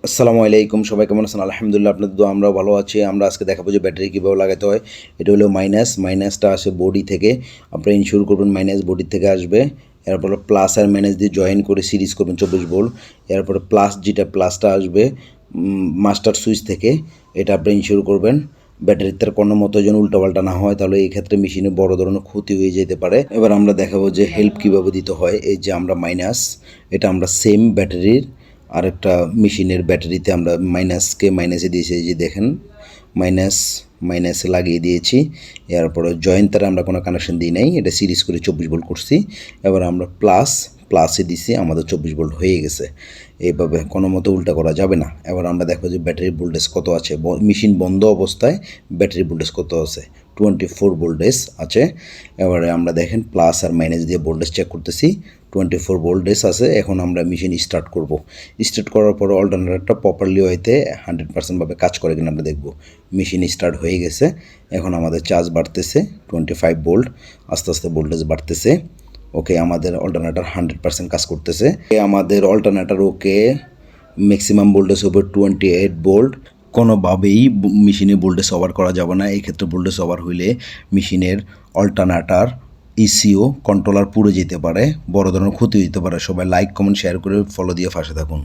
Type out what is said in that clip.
আসসালামু আলাইকুম, সবাই কেমন আছেন? আলহামদুলিল্লাহ, আপনাদের দোয়া আমরাও ভালো আছি। আমরা আজকে দেখাবো যে ব্যাটারি কীভাবে লাগাতে হয়। এটা হলো মাইনাসটা আসে বডি থেকে। আপনারা ইনশিওর করবেন মাইনাস বডি থেকে আসবে। এরপরে প্লাস আর মাইনাস দিয়ে জয়েন করে সিরিজ করবেন 24 ভোল্ট। এরপরে প্লাস যেটা প্লাসটা আসবে মাস্টার সুইচ থেকে, এটা আপনি ইনশিওর করবেন ব্যাটারির তার কোনো মতো যেন উল্টাপাল্টা না হয়, তাহলে এই ক্ষেত্রে মেশিনে বড় ধরনের ক্ষতি হয়ে যেতে পারে। এবার আমরা দেখাবো যে হেল্প কীভাবে দিতে হয়। এই যে আমরা মাইনাস, এটা আমরা সেম ব্যাটারির আরেকটা মেশিনের ব্যাটারিতে আমরা মাইনাসকে মাইনাসে দিয়েছি, এই যে দেখেন মাইনাসে লাগিয়ে দিয়েছি। এরপরে জয়েন্ট তারা আমরা কোনো কানেকশন দিই নাই, এটা সিরিজ করে 24 ভোল্ট করছি। এবার আমরা প্লাসে দিছি, আমাদের 24 ভোল্ট হয়ে গেছে। এইভাবে কোনো মতো উল্টা করা যাবে না। এবার আমরা দেখো যে ব্যাটারির ভোল্টেজ কত আছে, মেশিন বন্ধ অবস্থায় ব্যাটারির ভোল্টেজ কত আছে, 24 ভোল্টেজ আছে। এবারে আমরা দেখেন প্লাস আর মাইনাস দিয়ে ভোল্টেজ চেক করতেছি, 24 ভোল্টেজ আছে। এখন আমরা মেশিন স্টার্ট করব। স্টার্ট করার পরে অল্টারনেটরটা প্রপারলি হইতে 100% কাজ করে কিনা আমরা দেখব। মেশিন স্টার্ট হয়ে গেছে। এখন আমাদের চার্জ বাড়তেছে 25 ভোল্ট, আস্তে আস্তে ভোল্টেজ বাড়তেছে। ওকে, আমাদের অল্টারনেটর 100% কাজ করতেছে। আমাদের অল্টারনেটর ওকে, ম্যাক্সিমাম ভোল্টেজ হবে 28 ভোল্ট। কোনোভাবেই মেশিনে ভোল্টেজ ওভার করা যাবে না। এই ক্ষেত্রে ভোল্টেজ ওভার হইলে মেশিনের অল্টারনেটর ইসিও কন্ট্রোলার পুড়ে যেতে পারে, বড় ধরনের ক্ষতি হতে পারে। সবাই লাইক কমেন্ট শেয়ার করে ফলো দিয়ে পাশে থাকুন।